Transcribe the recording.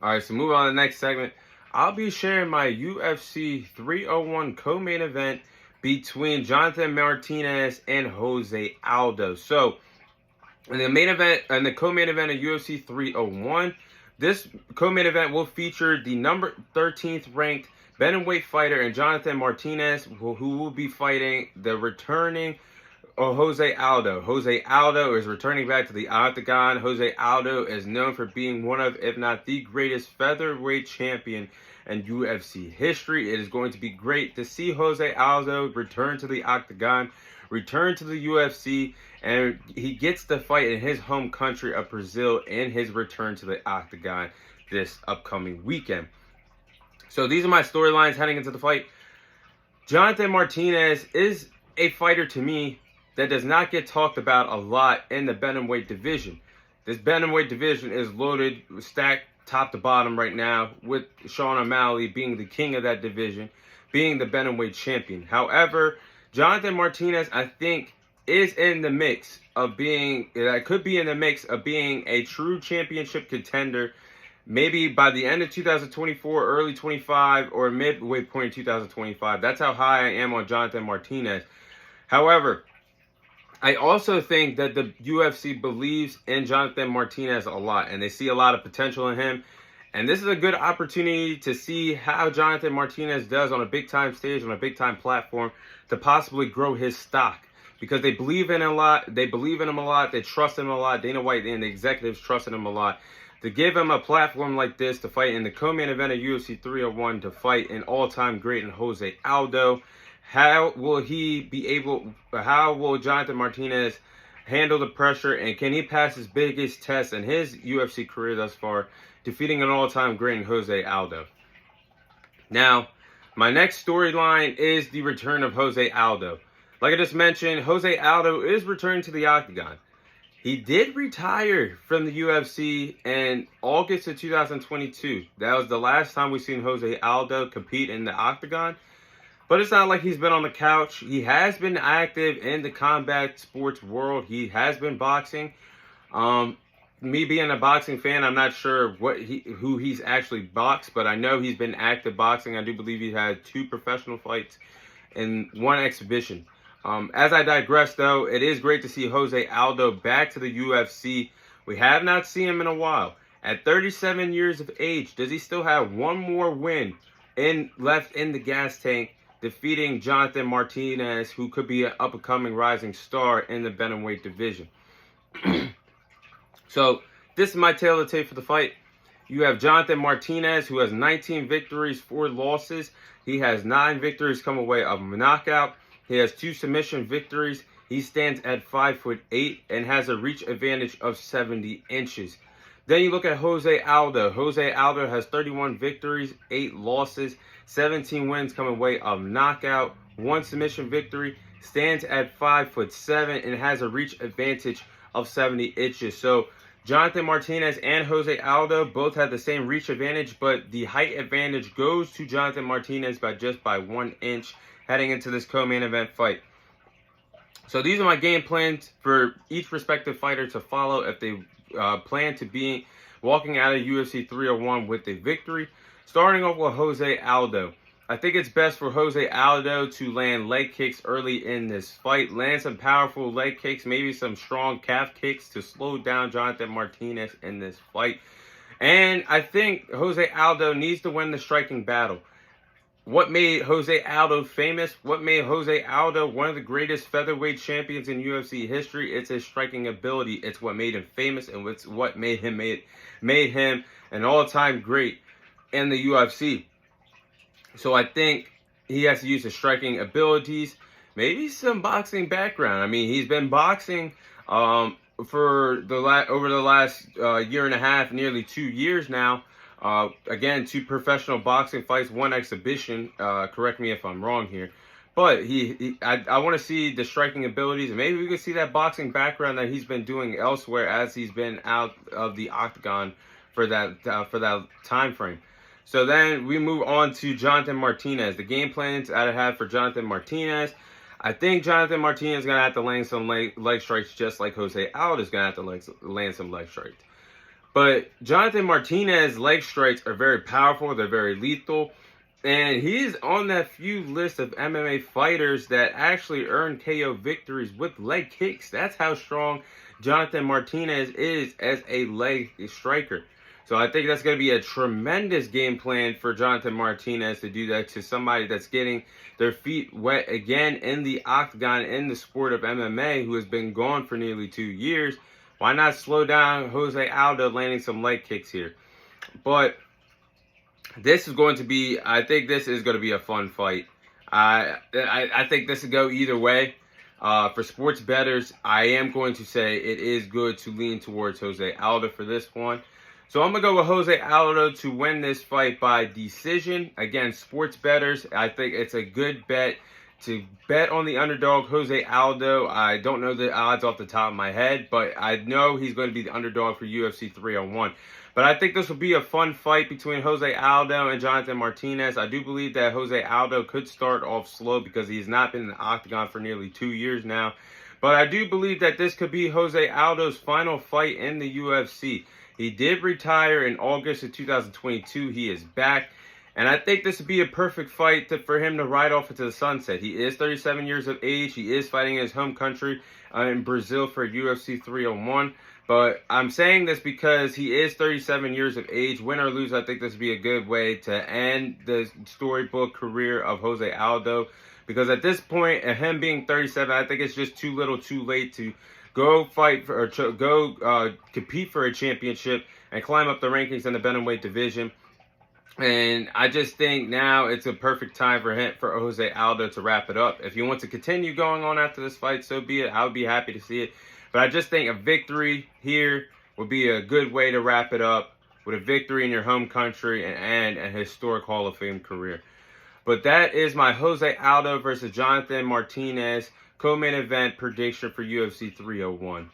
All right, so move on to the next segment. I'll be sharing my UFC 301 co-main event between Jonathan Martinez and Jose Aldo. So, in the main event and the co-main event of UFC 301, this co-main event will feature the number 13th ranked bantamweight fighter and Jonathan Martinez, who will be fighting the returning Jose Aldo. Jose Aldo is returning back to the octagon. Jose Aldo is known for being one of, if not the greatest featherweight champion in UFC history. It is going to be great to see Jose Aldo return to the octagon, return to the UFC, and he gets the fight in his home country of Brazil in his return to the octagon this upcoming weekend. So these are my storylines heading into the fight. Jonathan Martinez is a fighter to me that does not get talked about a lot in the bantamweight division. This bantamweight division is loaded, stacked top to bottom right now, with Sean O'Malley being the king of that division, being the bantamweight champion. However, Jonathan Martinez, I think, is in the mix of being a true championship contender, maybe by the end of 2024, early 25, or midway point in 2025. That's how high I am on Jonathan Martinez. However, I also think that the UFC believes in Jonathan Martinez a lot, and they see a lot of potential in him. And this is a good opportunity to see how Jonathan Martinez does on a big-time stage, on a big-time platform, to possibly grow his stock. Because they believe in him a lot. They believe in him a lot. They trust him a lot. Dana White and the executives trusted him a lot. To give him a platform like this to fight in the co-main event of UFC 301, to fight an all-time great in Jose Aldo, how will Jonathan Martinez handle the pressure, and can he pass his biggest test in his UFC career thus far, defeating an all-time great in Jose Aldo? Now, my next storyline is the return of Jose Aldo. Like I just mentioned, Jose Aldo is returning to the octagon. He did retire from the UFC in August of 2022. That was the last time we've seen Jose Aldo compete in the octagon. But it's not like he's been on the couch. He has been active in the combat sports world. He has been boxing. Me being a boxing fan, I'm not sure who he's actually boxed, but I know he's been active boxing. I do believe he had 2 professional fights and 1 exhibition. As I digress, though, it is great to see Jose Aldo back to the UFC. We have not seen him in a while. At 37 years of age, does he still have 1 more win left in the gas tank, defeating Jonathan Martinez, who could be an up-and-coming rising star in the bantamweight division? So, this is my tale of the tape for the fight. You have Jonathan Martinez, who has 19 victories, 4 losses. He has 9 victories come away of knockout. He has 2 submission victories. He stands at 5'8" and has a reach advantage of 70 inches. Then you look at Jose Aldo. Jose Aldo has 31 victories, 8 losses, 17 wins coming away of knockout, 1 submission victory, stands at 5'7" and has a reach advantage of 70 inches. So Jonathan Martinez and Jose Aldo both have the same reach advantage, but the height advantage goes to Jonathan Martinez by 1 inch heading into this co-main event fight. So these are my game plans for each respective fighter to follow if they plan to be walking out of UFC 301 with a victory. Starting off with Jose Aldo. I think it's best for Jose Aldo to land leg kicks early in this fight. Land some powerful leg kicks, maybe some strong calf kicks to slow down Jonathan Martinez in this fight. And I think Jose Aldo needs to win the striking battle. What made Jose Aldo famous? What made Jose Aldo one of the greatest featherweight champions in UFC history? It's his striking ability. It's what made him famous, and it's what made him an all-time great in the UFC. So I think he has to use his striking abilities, maybe some boxing background. I mean, he's been boxing over the last year and a half, nearly 2 years now. Again, 2 professional boxing fights, 1 exhibition. Correct me if I'm wrong here. But I want to see the striking abilities, and maybe we can see that boxing background that he's been doing elsewhere as he's been out of the octagon for that time frame. So then we move on to Jonathan Martinez. The game plans that I have for Jonathan Martinez. I think Jonathan Martinez is going to have to land some leg strikes, just like Jose Aldo is going to have to land some leg strikes. But Jonathan Martinez's leg strikes are very powerful. They're very lethal. And he's on that few list of MMA fighters that actually earn KO victories with leg kicks. That's how strong Jonathan Martinez is as a leg striker. So I think that's going to be a tremendous game plan for Jonathan Martinez to do that to somebody that's getting their feet wet again in the octagon in the sport of MMA, who has been gone for nearly 2 years. Why not slow down Jose Aldo landing some leg kicks here? But this is going to be, I think this is going to be a fun fight. I think this will go either way. For sports bettors, I am going to say it is good to lean towards Jose Aldo for this one. So I'm going to go with Jose Aldo to win this fight by decision. Again, sports bettors, I think it's a good bet to bet on the underdog, Jose Aldo. I don't know the odds off the top of my head, but I know he's going to be the underdog for UFC 301. But I think this will be a fun fight between Jose Aldo and Jonathan Martinez. I do believe that Jose Aldo could start off slow because he's not been in the octagon for nearly 2 years now. But I do believe that this could be Jose Aldo's final fight in the UFC. He did retire in August of 2022. He is back. And I think this would be a perfect fight for him to ride off into the sunset. He is 37 years of age. He is fighting in his home country in Brazil for UFC 301. But I'm saying this because he is 37 years of age. Win or lose, I think this would be a good way to end the storybook career of Jose Aldo. Because at this point, him being 37, I think it's just too little too late to go fight for, or compete for a championship and climb up the rankings in the bantamweight division. And I just think now it's a perfect time for Jose Aldo to wrap it up. If he wants to continue going on after this fight, so be it. I would be happy to see it. But I just think a victory here would be a good way to wrap it up with a victory in your home country and a historic Hall of Fame career. But that is my Jose Aldo versus Jonathan Martinez co-main event prediction for UFC 301.